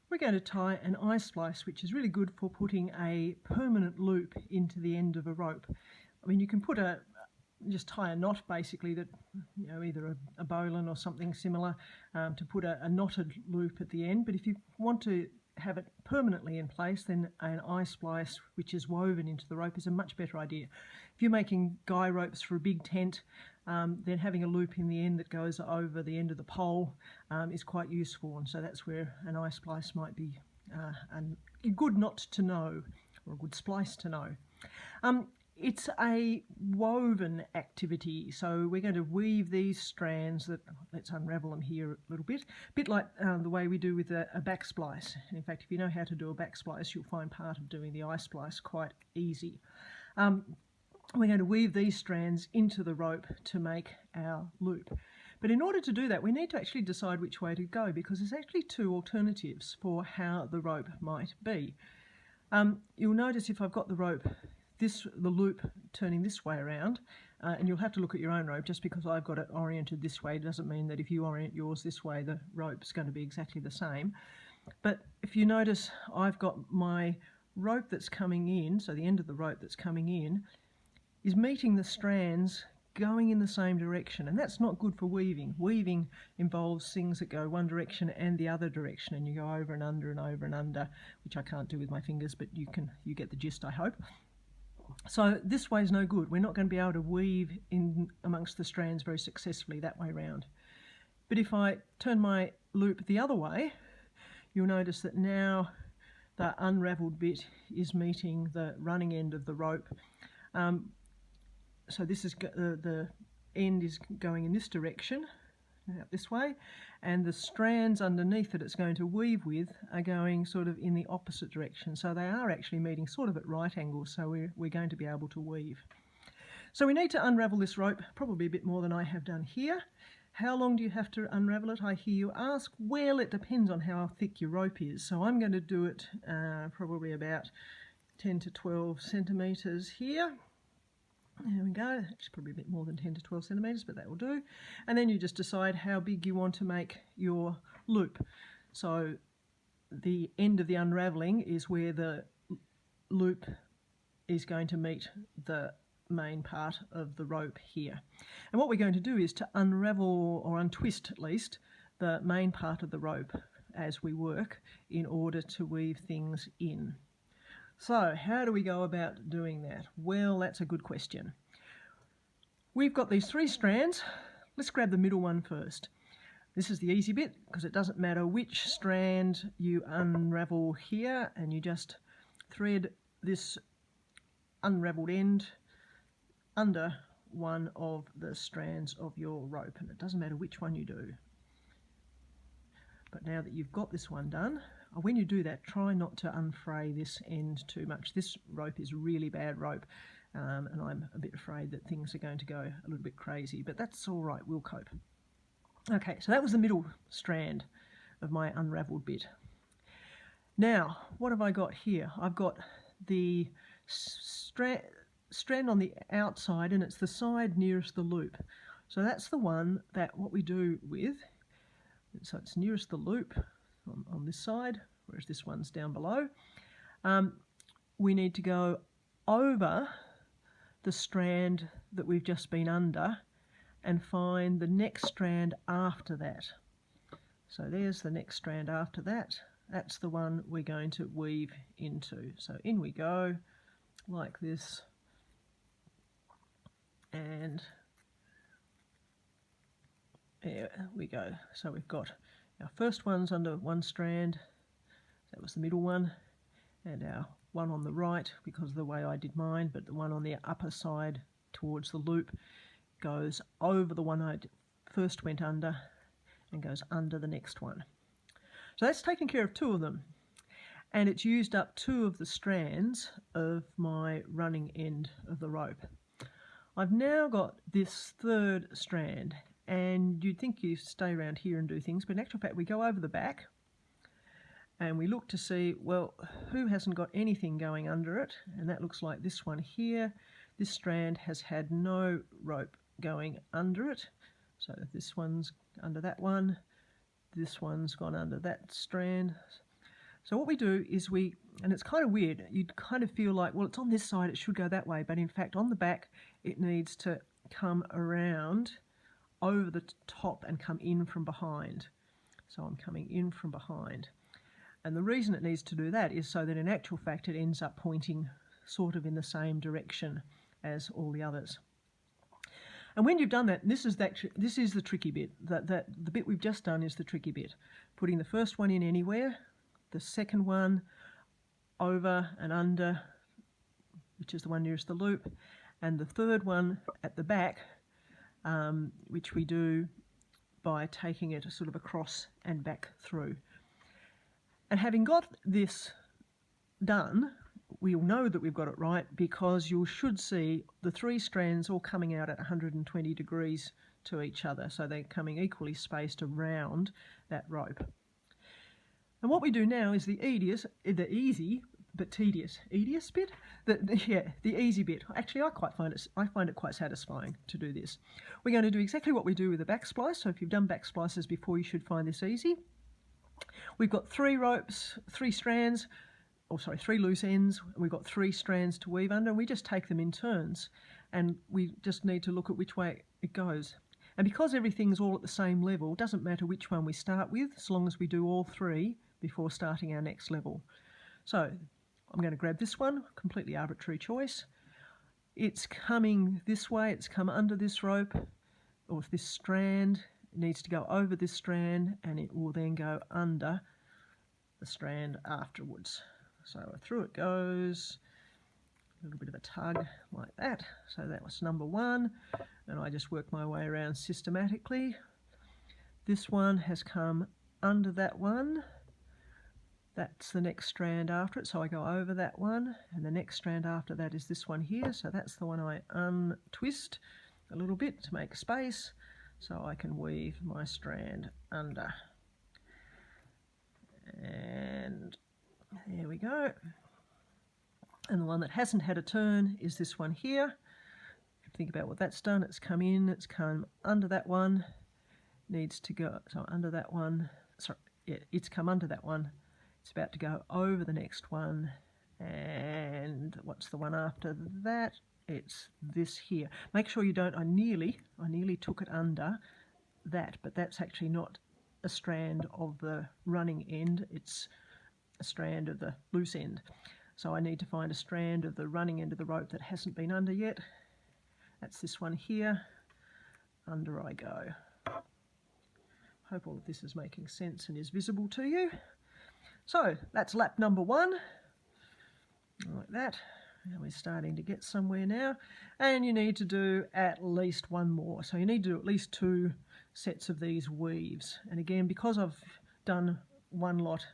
we're going to tie an eye splice, which is really good for putting a permanent loop into the end of a rope. I mean, you can put just tie a knot basically that, either a bowline or something similar to put a knotted loop at the end. But if you want to have it permanently in place, then an eye splice which is woven into the rope is a much better idea. If you're making guy ropes for a big tent, then having a loop in the end that goes over the end of the pole is quite useful, and so that's where an eye splice might be a good knot to know, or a good splice to know. It's a woven activity, so we're going to weave these strands let's unravel them here a little bit, a bit like the way we do with a back splice. In fact, if you know how to do a back splice, you'll find part of doing the eye splice quite easy. We're going to weave these strands into the rope to make our loop. But in order to do that, we need to actually decide which way to go, because there's actually two alternatives for how the rope might be. You'll notice if I've got the loop turning this way around, and you'll have to look at your own rope. Just because I've got it oriented this way doesn't mean that if you orient yours this way, the rope's going to be exactly the same. But if you notice, I've got my rope that's coming in, so the end of the rope that's coming in is meeting the strands going in the same direction, and that's not good for weaving. Weaving involves things that go one direction and the other direction, and you go over and under and over and under, which I can't do with my fingers, but you get the gist, I hope. So this way is no good. We're not going to be able to weave in amongst the strands very successfully that way round. But if I turn my loop the other way, you'll notice that now the unravelled bit is meeting the running end of the rope. So this is the end is going in this direction, out this way, and the strands underneath that it's going to weave with are going sort of in the opposite direction. So they are actually meeting sort of at right angles, so we're going to be able to weave. So we need to unravel this rope, probably a bit more than I have done here. How long do you have to unravel it, I hear you ask? Well, it depends on how thick your rope is. So I'm going to do it probably about 10 to 12 centimetres here. There we go, actually probably a bit more than 10 to 12 centimetres, but that will do. And then you just decide how big you want to make your loop. So the end of the unravelling is where the loop is going to meet the main part of the rope here. And what we're going to do is to unravel, or untwist at least, the main part of the rope as we work in order to weave things in. So how do we go about doing that? Well, that's a good question. We've got these three strands. Let's grab the middle one first. This is the easy bit, because it doesn't matter which strand you unravel here, and you just thread this unravelled end under one of the strands of your rope, and it doesn't matter which one you do. But now that you've got this one done, when you do that, try not to unfray this end too much. This rope is really bad rope, and I'm a bit afraid that things are going to go a little bit crazy, but that's all right, we'll cope. Okay, so that was the middle strand of my unravelled bit. Now, what have I got here? I've got the strand on the outside, and it's the side nearest the loop. So that's the one that what we do with, so it's nearest the loop on this side, whereas this one's down below. We need to go over the strand that we've just been under and find the next strand after that. So there's the next strand after that. That's the one we're going to weave into. So in we go, like this, and there we go. So we've got our first one's under one strand, that was the middle one, and our one on the right, because of the way I did mine, but the one on the upper side towards the loop goes over the one I first went under and goes under the next one. So that's taken care of two of them, and it's used up two of the strands of my running end of the rope. I've now got this third strand, and you'd think you stay around here and do things, but in actual fact we go over the back and we look to see, well, who hasn't got anything going under it, and that looks like this one here. This strand has had no rope going under it, so this one's under that one, this one's gone under that strand. So what we do is and it's kind of weird, you'd kind of feel like, well, it's on this side, it should go that way, but in fact on the back it needs to come around over the top and come in from behind. So I'm coming in from behind. And the reason it needs to do that is so that in actual fact it ends up pointing sort of in the same direction as all the others. And when you've done that, this is the tricky bit. The bit we've just done is the tricky bit. Putting the first one in anywhere, the second one over and under, which is the one nearest the loop, and the third one at the back, which we do by taking it sort of across and back through. And having got this done, we'll know that we've got it right because you should see the 3 strands all coming out at 120 degrees to each other. So they're coming equally spaced around that rope. And what we do now is the easy but tedious bit. The easy bit. Actually, I find it quite satisfying to do this. We're going to do exactly what we do with a back splice. So if you've done back splices before, you should find this easy. We've got 3 ropes, 3 strands. 3 loose ends. We've got 3 strands to weave under, and we just take them in turns, and we just need to look at which way it goes. And because everything's all at the same level, it doesn't matter which one we start with, as long as we do all 3 before starting our next level. So I'm going to grab this one, completely arbitrary choice. It's coming this way, it's come under this rope, or this strand. It needs to go over this strand, and it will then go under the strand afterwards. So through it goes, a little bit of a tug like that. So that was number 1, and I just work my way around systematically. This one has come under that one. That's the next strand after it, so I go over that one, and the next strand after that is this one here. So that's the one I untwist a little bit to make space, so I can weave my strand under. And there we go. And the one that hasn't had a turn is this one here. Think about what that's done. It's come in, it's come under that one, needs to go, so under that one, it's come under that one. It's about to go over the next one, and what's the one after that? It's this here. Make sure you don't, I nearly took it under that, but that's actually not a strand of the running end, it's a strand of the loose end. So I need to find a strand of the running end of the rope that hasn't been under yet. That's this one here. Under I go. Hope all of this is making sense and is visible to you. So that's lap number 1. Like that. And we're starting to get somewhere now. And you need to do at least 1 more. So you need to do at least 2 sets of these weaves. And again, because I've done 1 lot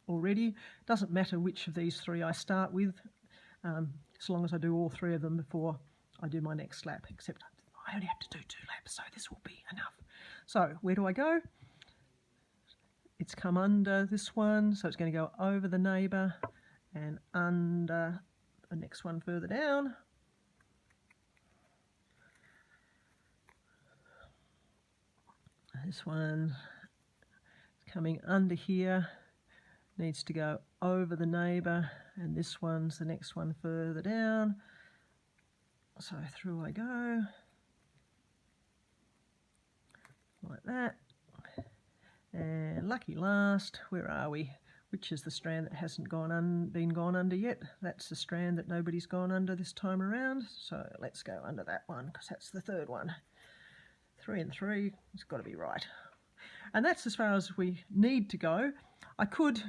already, doesn't matter which of these 3 I start with, as long as I do all 3 of them before I do my next lap, except I only have to do 2 laps, so this will be enough. So where do I go? It's come under this one, so it's going to go over the neighbour and under the next one further down. This one is coming under here, needs to go over the neighbour, and this one's the next one further down. So through I go, like that. And lucky last, where are we? Which is the strand that hasn't been gone under yet? That's the strand that nobody's gone under this time around. So let's go under that one, because that's the 3rd one. 3 and 3, it's got to be right. And that's as far as we need to go. I could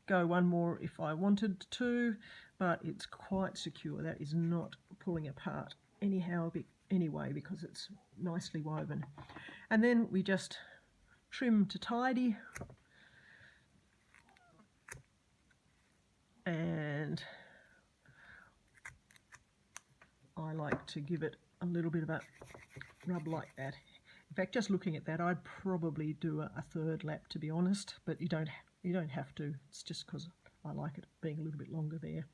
go 1 more if I wanted to, but it's quite secure. That is not pulling apart anyway, because it's nicely woven. And then we just trim to tidy, and I like to give it a little bit of a rub like that. In fact, just looking at that, I'd probably do a 3rd lap, to be honest, but you don't have to. It's just because I like it being a little bit longer there.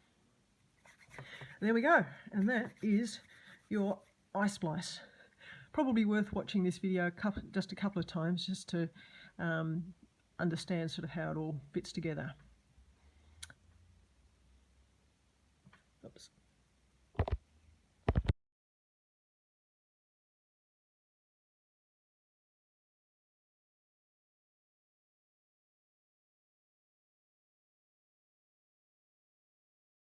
There we go, and that is your I-Splice. Probably worth watching this video just a couple of times just to understand sort of how it all fits together.